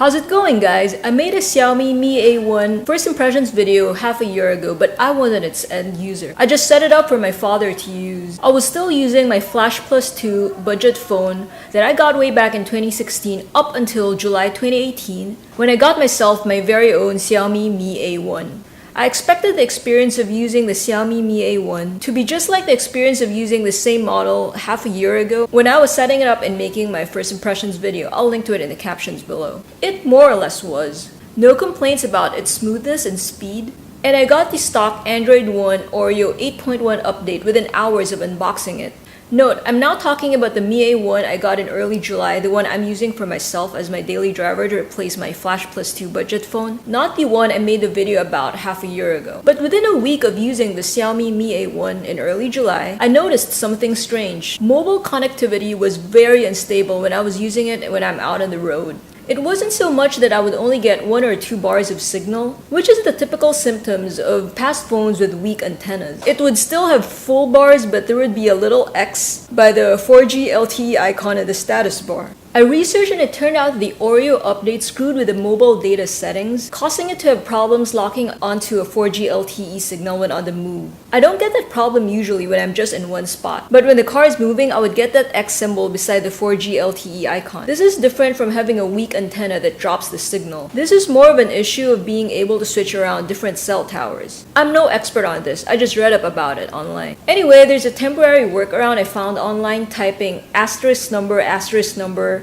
How's it going, guys? I made a Xiaomi Mi A1 first impressions video half a year ago, but I wasn't its end user. I just set it up for my father to use. I was still using my Flash Plus 2 budget phone that I got way back in 2016 up until July 2018 when I got myself my very own Xiaomi Mi A1. I expected the experience of using the Xiaomi Mi A1 to be just like the experience of using the same model half a year ago when I was setting it up and making my first impressions video. I'll link to it in the captions below. It more or less was. No complaints about its smoothness and speed. And I got the stock Android One Oreo 8.1 update within hours of unboxing it. Note, I'm now talking about the Mi A1 I got in early July, the one I'm using for myself as my daily driver to replace my Flash Plus 2 budget phone, not the one I made the video about half a year ago. But within a week of using the Xiaomi Mi A1 in early July, I noticed something strange. Mobile connectivity was very unstable when I was using it when I'm out on the road. It wasn't so much that I would only get 1 or 2 bars of signal, which is the typical symptoms of past phones with weak antennas. It would still have full bars, but there would be a little X by the 4G LTE icon in the status bar. I researched and it turned out the Oreo update screwed with the mobile data settings, causing it to have problems locking onto a 4G LTE signal when on the move. I don't get that problem usually when I'm just in one spot, but when the car is moving, I would get that X symbol beside the 4G LTE icon. This is different from having a weak antenna that drops the signal. This is more of an issue of being able to switch around different cell towers. I'm no expert on this, I just read up about it online. Anyway, there's a temporary workaround I found online typing asterisk number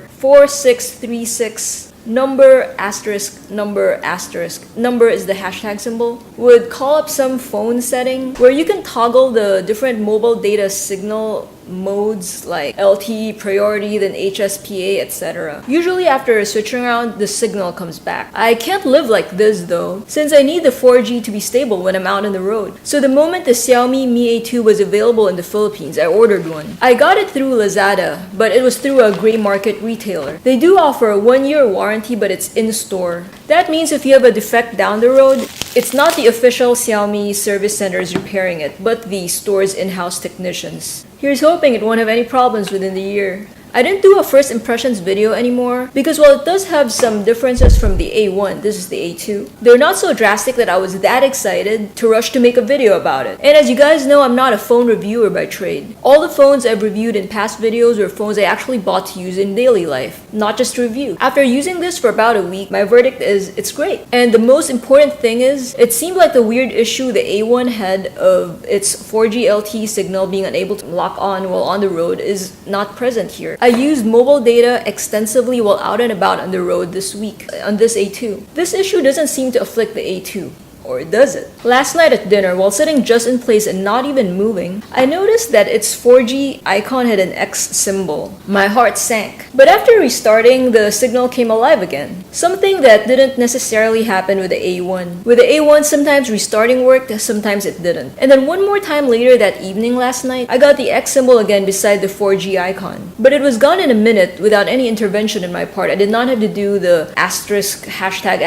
4636 number asterisk number asterisk number is the hashtag symbol would call up some phone setting where you can toggle the different mobile data signal modes like LTE priority, then HSPA, etc. Usually after switching around, the signal comes back. I can't live like this though, since I need the 4G to be stable when I'm out on the road. So the moment the Xiaomi Mi A2 was available in the Philippines, I ordered one. I got it through Lazada, but it was through a gray market retailer. They do offer a 1-year warranty, but it's in-store. That means if you have a defect down the road, it's not the official Xiaomi service centers repairing it, but the store's in-house technicians. Here's hoping it won't have any problems within the year. I didn't do a first impressions video anymore because while it does have some differences from the A1, this is the A2, they're not so drastic that I was that excited to rush to make a video about it. And as you guys know, I'm not a phone reviewer by trade. All the phones I've reviewed in past videos were phones I actually bought to use in daily life, not just to review. After using this for about a week, my verdict is it's great. And the most important thing is, it seemed like the weird issue the A1 had of its 4G LTE signal being unable to lock on while on the road is not present here. I used mobile data extensively while out and about on the road this week on this A2. This issue doesn't seem to afflict the A2. Or does it? Last night at dinner, while sitting just in place and not even moving, I noticed that its 4G icon had an X symbol. My heart sank. But after restarting, the signal came alive again. Something that didn't necessarily happen with the A1. With the A1, sometimes restarting worked, sometimes it didn't. And then one more time later that evening last night, I got the X symbol again beside the 4G icon. But it was gone in a minute without any intervention on my part. I did not have to do the asterisk hashtag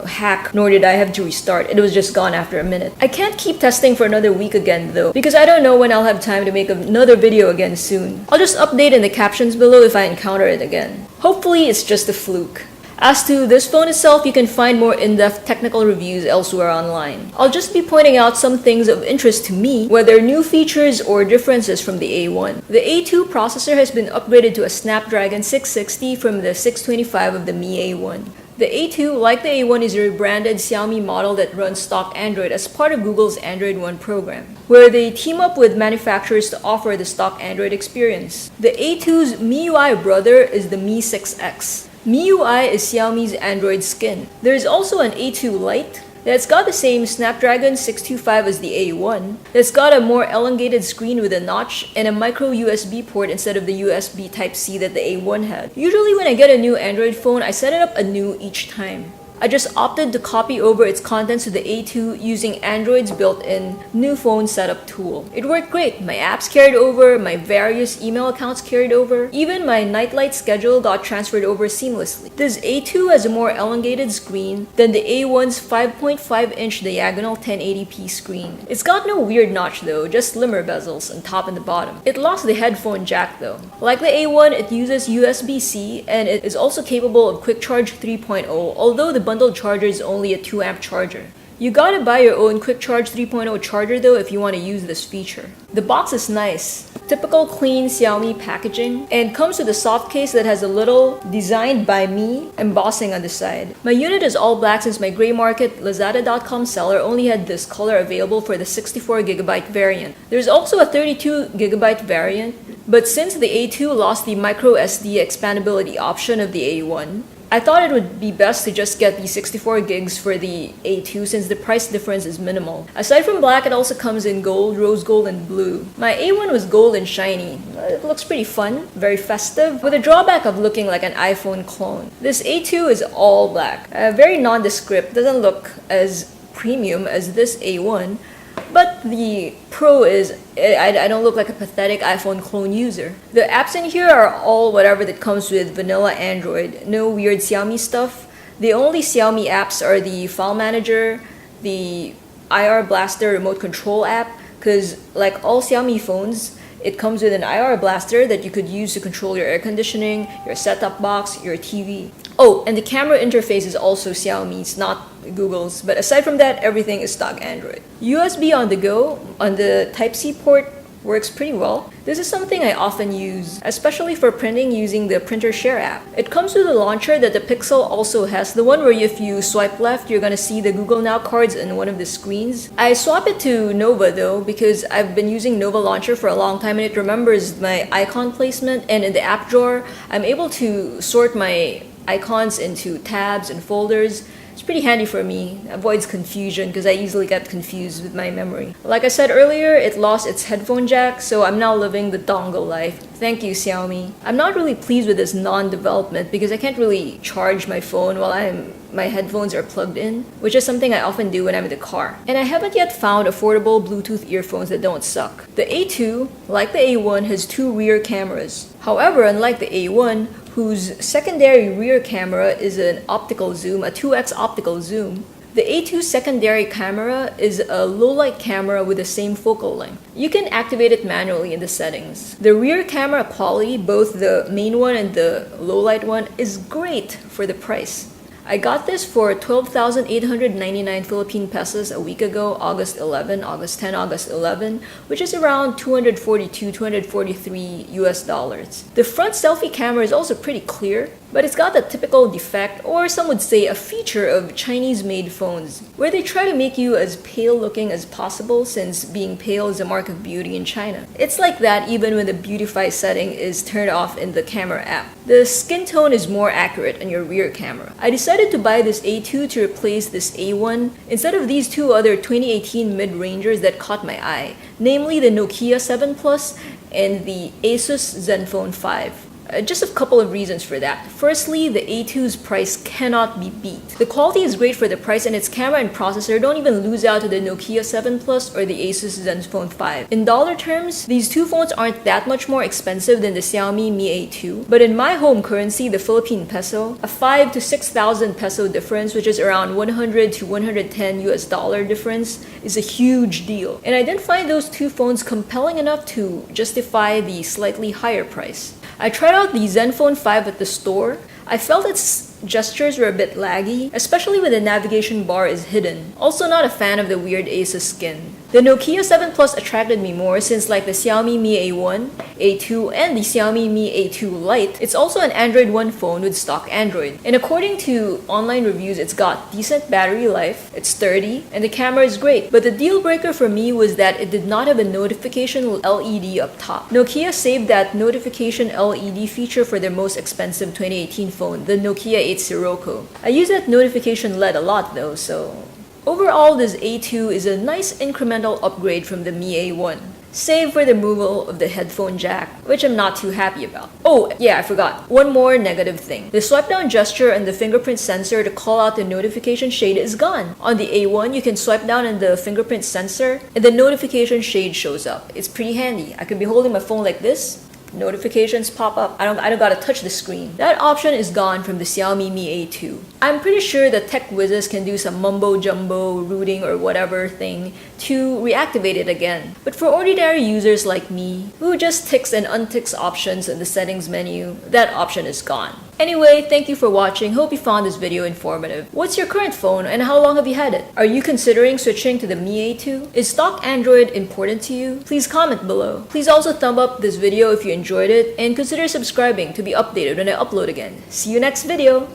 hack, nor did I have to restart. It was just gone after a minute. I can't keep testing for another week again though, because I don't know when I'll have time to make another video again soon. I'll just update in the captions below if I encounter it again. Hopefully it's just a fluke. As to this phone itself, you can find more in-depth technical reviews elsewhere online. I'll just be pointing out some things of interest to me, whether new features or differences from the A1. The A2 processor has been upgraded to a Snapdragon 660 from the 625 of the Mi A1. The A2, like the A1, is a rebranded Xiaomi model that runs stock Android as part of Google's Android One program, where they team up with manufacturers to offer the stock Android experience. The A2's MIUI brother is the Mi 6X. MIUI is Xiaomi's Android skin. There is also an A2 Lite that's got the same Snapdragon 625 as the A1, that's got a more elongated screen with a notch and a micro USB port instead of the USB Type-C that the A1 had. Usually when I get a new Android phone, I set it up anew each time. I just opted to copy over its contents to the A2 using Android's built-in new phone setup tool. It worked great. My apps carried over, my various email accounts carried over, even my nightlight schedule got transferred over seamlessly. This A2 has a more elongated screen than the A1's 5.5-inch diagonal 1080p screen. It's got no weird notch though, just slimmer bezels on top and the bottom. It lost the headphone jack though. Like the A1, it uses USB-C and it is also capable of Quick Charge 3.0, although the bundled charger is only a 2-amp charger. You gotta buy your own Quick Charge 3.0 charger though if you want to use this feature. The box is nice. Typical clean Xiaomi packaging, and comes with a soft case that has a little "Designed by Me" embossing on the side. My unit is all black since my gray market Lazada.com seller only had this color available for the 64GB variant. There's also a 32GB variant, but since the A2 lost the micro SD expandability option of the A1, I thought it would be best to just get the 64 gigs for the A2 since the price difference is minimal. Aside from black, it also comes in gold, rose gold, and blue. My A1 was gold and shiny. It looks pretty fun, very festive, with a drawback of looking like an iPhone clone. This A2 is all black. Very nondescript, doesn't look as premium as this A1, but the pro is I don't look like a pathetic iPhone clone user. The apps in here are all whatever that comes with vanilla Android. No weird Xiaomi stuff. The only Xiaomi apps are the File Manager, the IR Blaster remote control app, because like all Xiaomi phones, it comes with an IR blaster that you could use to control your air conditioning, your set-top box, your TV. Oh, and the camera interface is also Xiaomi's, not Google's, but aside from that, everything is stock Android. USB on the go on the Type-C port works pretty well. This is something I often use, especially for printing using the Printer Share app. It comes with a launcher that the Pixel also has, the one where if you swipe left, you're gonna see the Google Now cards in one of the screens. I swap it to Nova though, because I've been using Nova Launcher for a long time and it remembers my icon placement, and in the app drawer, I'm able to sort my icons into tabs and folders. It's pretty handy for me, avoids confusion because I easily get confused with my memory. Like I said earlier, it lost its headphone jack, so I'm now living the dongle life. Thank you, Xiaomi. I'm not really pleased with this non-development because I can't really charge my phone while my headphones are plugged in, which is something I often do when I'm in the car. And I haven't yet found affordable Bluetooth earphones that don't suck. The A2, like the A1, has 2 rear cameras. However, unlike the A1, whose secondary rear camera is an optical zoom, a 2x optical zoom, the A2's secondary camera is a low-light camera with the same focal length. You can activate it manually in the settings. The rear camera quality, both the main one and the low-light one, is great for the price. I got this for 12,899 Philippine pesos a week ago, August 11, August 10, August 11, which is around 243 US dollars. The front selfie camera is also pretty clear, but it's got the typical defect, or some would say a feature of Chinese-made phones, where they try to make you as pale-looking as possible since being pale is a mark of beauty in China. It's like that even when the beautify setting is turned off in the camera app. The skin tone is more accurate on your rear camera. I decided to buy this A2 to replace this A1 instead of these 2 other 2018 mid-rangers that caught my eye, namely the Nokia 7 Plus and the Asus Zenfone 5. Just a couple of reasons for that. Firstly, the A2's price cannot be beat. The quality is great for the price, and its camera and processor don't even lose out to the Nokia 7 Plus or the Asus Zenfone 5. In dollar terms, these 2 phones aren't that much more expensive than the Xiaomi Mi A2, but in my home currency, the Philippine peso, a 5 to 6,000 peso difference, which is around 100 to 110 US dollar difference, is a huge deal. And I didn't find those 2 phones compelling enough to justify the slightly higher price. I tried out the Zenfone 5 at the store. I felt its gestures were a bit laggy, especially when the navigation bar is hidden. Also not a fan of the weird Asus skin. The Nokia 7 Plus attracted me more since, like the Xiaomi Mi A1, A2, and the Xiaomi Mi A2 Lite, it's also an Android One phone with stock Android. And according to online reviews, it's got decent battery life, it's sturdy, and the camera is great. But the deal breaker for me was that it did not have a notification LED up top. Nokia saved that notification LED feature for their most expensive 2018 phone, the Nokia 8 Sirocco. I use that notification LED a lot though, so overall, this A2 is a nice incremental upgrade from the Mi A1. save for the removal of the headphone jack, which I'm not too happy about. Oh, yeah, I forgot. One more negative thing. The swipe down gesture and the fingerprint sensor to call out the notification shade is gone. On the A1, you can swipe down on the fingerprint sensor and the notification shade shows up. It's pretty handy. I could be holding my phone like this. Notifications pop up. I don't gotta touch the screen. That option is gone from the Xiaomi Mi A2. I'm pretty sure the tech whizzes can do some mumbo jumbo rooting or whatever thing to reactivate it again. But for ordinary users like me, who just ticks and unticks options in the settings menu, that option is gone. Anyway, thank you for watching. Hope you found this video informative. What's your current phone and how long have you had it? Are you considering switching to the Mi A2? Is stock Android important to you? Please comment below. Please also thumb up this video if you enjoyed it and consider subscribing to be updated when I upload again. See you next video!